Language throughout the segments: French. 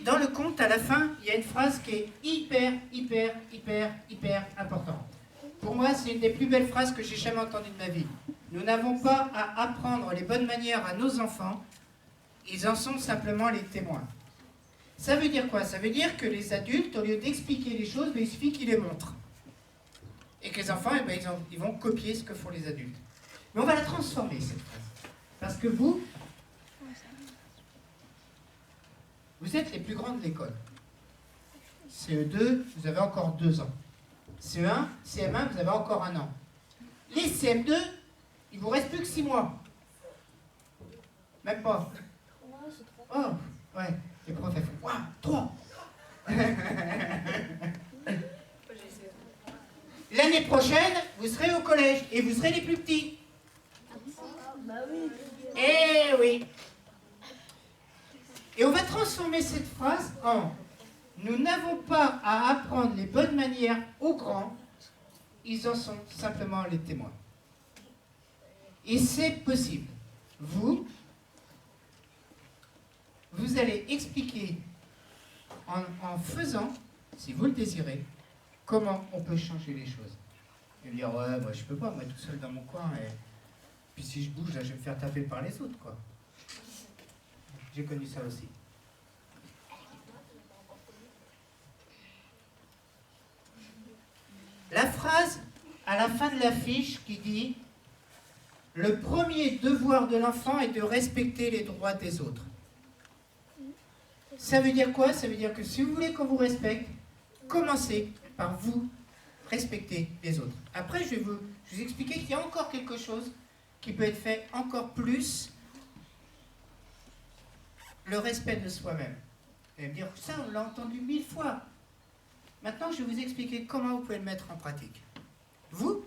Dans le conte, à la fin, il y a une phrase qui est hyper importante. Pour moi, c'est une des plus belles phrases que j'ai jamais entendues de ma vie. Nous n'avons pas à apprendre les bonnes manières à nos enfants, ils en sont simplement les témoins. Ça veut dire quoi? Ça veut dire que les adultes, au lieu d'expliquer les choses, il suffit qu'ils les montrent. Et que les enfants, ils vont copier ce que font les adultes. Mais on va la transformer, cette phrase. Parce que vous êtes les plus grands de l'école. CE2, vous avez encore 2 ans. CE1, CM1, vous avez encore 1 an. Les CM2, il vous reste plus que 6 mois. Même pas. Oh, ouais. Les profs, elles font, waouh, 3. L'année prochaine, vous serez au collège et vous serez les plus petits. Eh oui. Et on va transformer cette phrase en « Nous n'avons pas à apprendre les bonnes manières aux grands, ils en sont simplement les témoins. » Et c'est possible. Vous allez expliquer en faisant, si vous le désirez, comment on peut changer les choses. Et dire, ouais, moi je peux pas, moi tout seul dans mon coin, et puis si je bouge, là, je vais me faire taper par les autres, quoi. J'ai connu ça aussi. La phrase à la fin de la fiche qui dit « Le premier devoir de l'enfant est de respecter les droits des autres ». Ça veut dire quoi? Ça veut dire que si vous voulez qu'on vous respecte, commencez par vous respecter les autres. Après, je vais vous expliquer qu'il y a encore quelque chose qui peut être fait encore plus, le respect de soi-même. Vous allez me dire, ça on l'a entendu 1000 fois. Maintenant, je vais vous expliquer comment vous pouvez le mettre en pratique. Vous,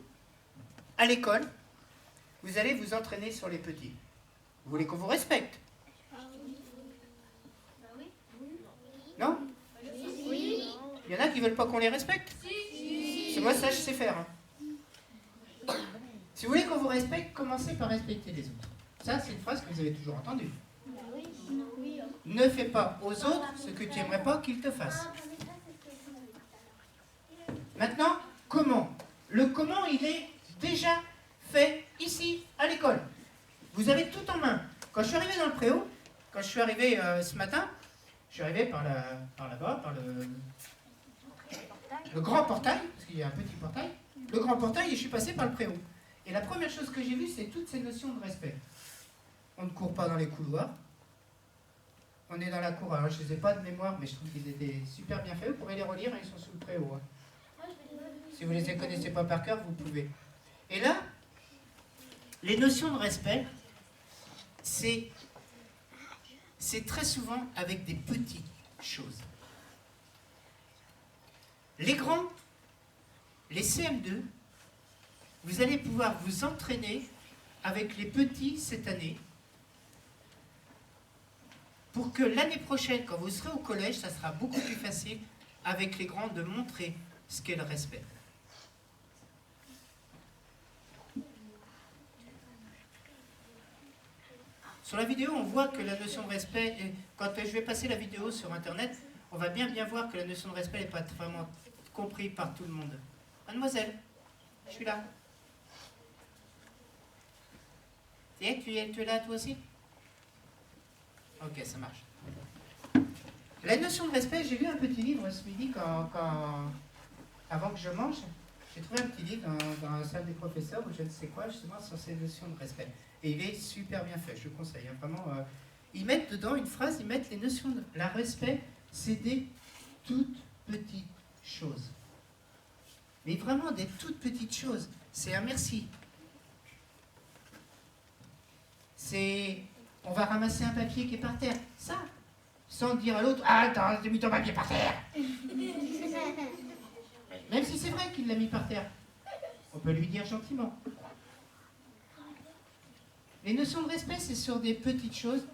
à l'école, vous allez vous entraîner sur les petits. Vous voulez qu'on vous respecte? Non? Oui. Il y en a qui ne veulent pas qu'on les respecte? C'est moi, ça, je sais faire. Si vous voulez qu'on vous respecte, commencez par respecter les autres. Ça, c'est une phrase que vous avez toujours entendue. Ne fais pas aux autres ce que tu n'aimerais pas qu'ils te fassent. Maintenant, comment? Le comment, il est déjà fait ici, à l'école. Vous avez tout en main. Quand je suis arrivé dans le préau, quand je suis arrivé ce matin, je suis arrivé par là-bas, par le grand portail, parce qu'il y a un petit portail, le grand portail, et je suis passé par le préau. Et la première chose que j'ai vue, c'est toutes ces notions de respect. On ne court pas dans les couloirs. On est dans la cour. Alors, je ne les ai pas de mémoire, mais je trouve qu'ils étaient super bien faits. Vous pourrez les relire, ils sont sous le préau. Hein. Si vous ne les connaissez pas par cœur, vous pouvez. Et là, les notions de respect, c'est très souvent avec des petites choses. Les grands, les CM2, vous allez pouvoir vous entraîner avec les petits cette année pour que l'année prochaine, quand vous serez au collège, ça sera beaucoup plus facile avec les grands de montrer ce qu'est le respect. Sur la vidéo, on voit que la notion de respect, quand je vais passer la vidéo sur Internet, on va bien voir que la notion de respect n'est pas vraiment comprise par tout le monde. Mademoiselle, je suis là. Et tu es là toi aussi? Ok, ça marche. La notion de respect, j'ai lu un petit livre ce midi avant que je mange. J'ai trouvé un petit livre dans la salle des professeurs ou je ne sais quoi, justement sur ces notions de respect. Et il est super bien fait, je le conseille. Hein, vraiment, ils mettent dedans une phrase, ils mettent les notions de la respect, c'est des toutes petites choses. Mais vraiment des toutes petites choses. C'est un merci. C'est on va ramasser un papier qui est par terre. Ça, sans dire à l'autre, ah, t'as mis ton papier par terre. Même si c'est vrai qu'il l'a mis par terre. On peut lui dire gentiment. Les notions de respect, c'est sur des petites choses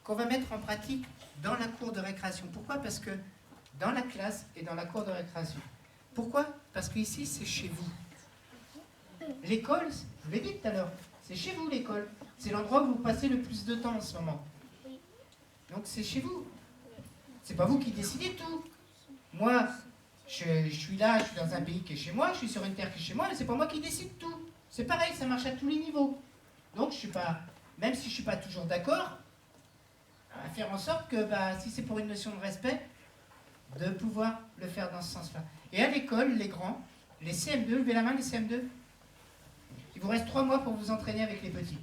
qu'on va mettre en pratique dans la cour de récréation. Pourquoi? Parce que dans la classe et dans la cour de récréation. Pourquoi? Parce qu'ici, c'est chez vous. L'école, je l'ai dit tout à l'heure, c'est chez vous l'école. C'est l'endroit où vous passez le plus de temps en ce moment. Donc c'est chez vous. C'est pas vous qui décidez tout. Moi, je suis là, je suis dans un pays qui est chez moi, je suis sur une terre qui est chez moi, mais c'est pas moi qui décide tout. C'est pareil, ça marche à tous les niveaux. Donc je suis pas, même si je suis pas toujours d'accord, à faire en sorte que si c'est pour une notion de respect, de pouvoir le faire dans ce sens-là. Et à l'école, les grands, les CM2, levez la main les CM2. Il vous reste 3 mois pour vous entraîner avec les petits.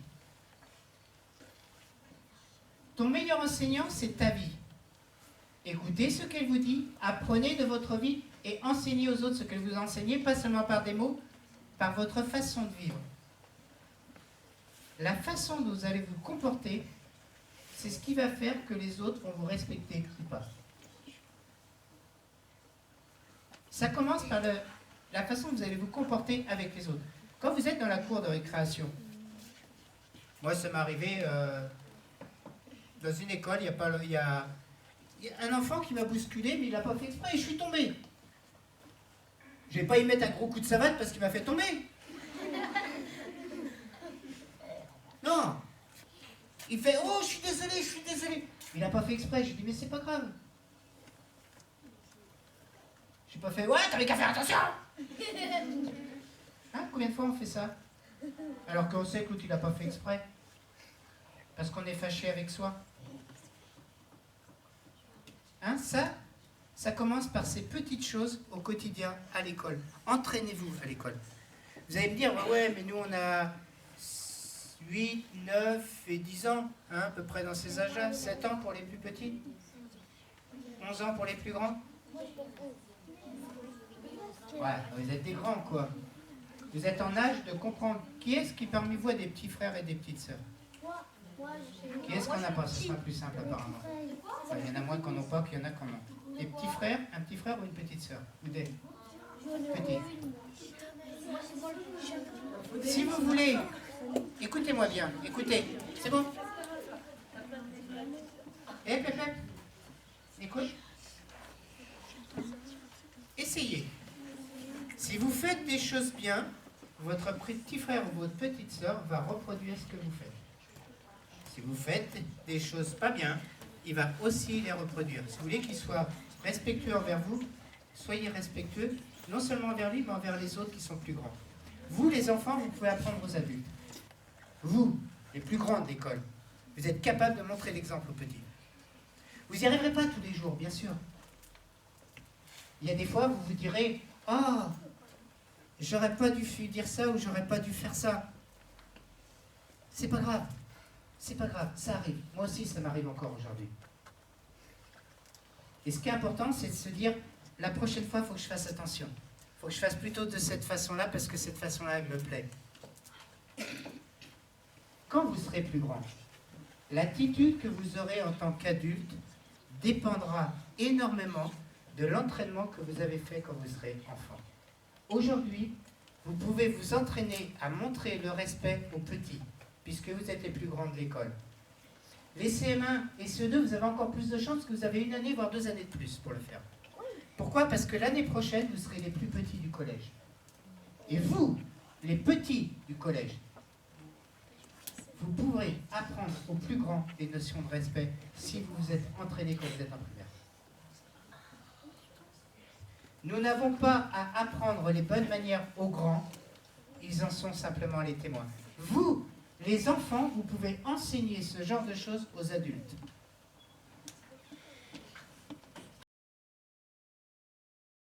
Ton meilleur enseignant, c'est ta vie. Écoutez ce qu'elle vous dit, apprenez de votre vie et enseignez aux autres ce qu'elle vous enseigne, pas seulement par des mots, par votre façon de vivre. La façon dont vous allez vous comporter, c'est ce qui va faire que les autres vont vous respecter ou pas. Ça commence par la façon dont vous allez vous comporter avec les autres. Quand vous êtes dans la cour de récréation, moi ça m'est arrivé dans une école, il y a un enfant qui m'a bousculé, mais il n'a pas fait exprès et je suis tombé. Je ne vais pas y mettre un gros coup de savate parce qu'il m'a fait tomber. Non. Il fait « Oh, je suis désolé, je suis désolé ». Il n'a pas fait exprès. Je lui dis « Mais c'est pas grave ». Je n'ai pas fait « Ouais, t'avais qu'à faire attention ». Hein, combien de fois on fait ça? Alors qu'on sait que l'autre, il n'a pas fait exprès. Parce qu'on est fâché avec soi. Hein, ça commence par ces petites choses au quotidien à l'école. Entraînez-vous à l'école. Vous allez me dire, ouais, mais nous on a 8, 9 et 10 ans, hein, à peu près dans ces âges-là, 7 ans pour les plus petits, 11 ans pour les plus grands. Ouais, vous êtes des grands, quoi. Vous êtes en âge de comprendre qui est-ce qui parmi vous a des petits frères et des petites sœurs. Qui est-ce qu'on n'a pas? Ce sera plus simple apparemment. Enfin, il y en a moins qu'on n'a pas qu'il y en a qu'on a. Des petits frères, un petit frère ou une petite sœur? Ou des petits? Si vous voulez, écoutez-moi bien, écoutez, c'est bon? Eh, Pépé, écoute. Essayez. Si vous faites des choses bien, votre petit frère ou votre petite sœur va reproduire ce que vous faites. Si vous faites des choses pas bien, il va aussi les reproduire. Si vous voulez qu'il soit respectueux envers vous, soyez respectueux, non seulement envers lui, mais envers les autres qui sont plus grands. Vous, les enfants, vous pouvez apprendre aux adultes. Vous, les plus grands de l'école, vous êtes capables de montrer l'exemple aux petits. Vous n'y arriverez pas tous les jours, bien sûr. Il y a des fois, vous vous direz « Ah, j'aurais pas dû dire ça ou j'aurais pas dû faire ça. » C'est pas grave. C'est pas grave, ça arrive. Moi aussi, ça m'arrive encore aujourd'hui. Et ce qui est important, c'est de se dire, la prochaine fois, il faut que je fasse attention. Il faut que je fasse plutôt de cette façon-là, parce que cette façon-là, elle me plaît. Quand vous serez plus grand, l'attitude que vous aurez en tant qu'adulte dépendra énormément de l'entraînement que vous avez fait quand vous serez enfant. Aujourd'hui, vous pouvez vous entraîner à montrer le respect aux petits, puisque vous êtes les plus grands de l'école. Les CM1 et CE2, vous avez encore plus de chance parce que vous avez 1 année, voire 2 années de plus pour le faire. Pourquoi? Parce que l'année prochaine, vous serez les plus petits du collège. Et vous, les petits du collège, vous pourrez apprendre aux plus grands des notions de respect si vous vous êtes entraîné quand vous êtes en primaire. Nous n'avons pas à apprendre les bonnes manières aux grands, ils en sont simplement les témoins. Vous, les enfants, vous pouvez enseigner ce genre de choses aux adultes.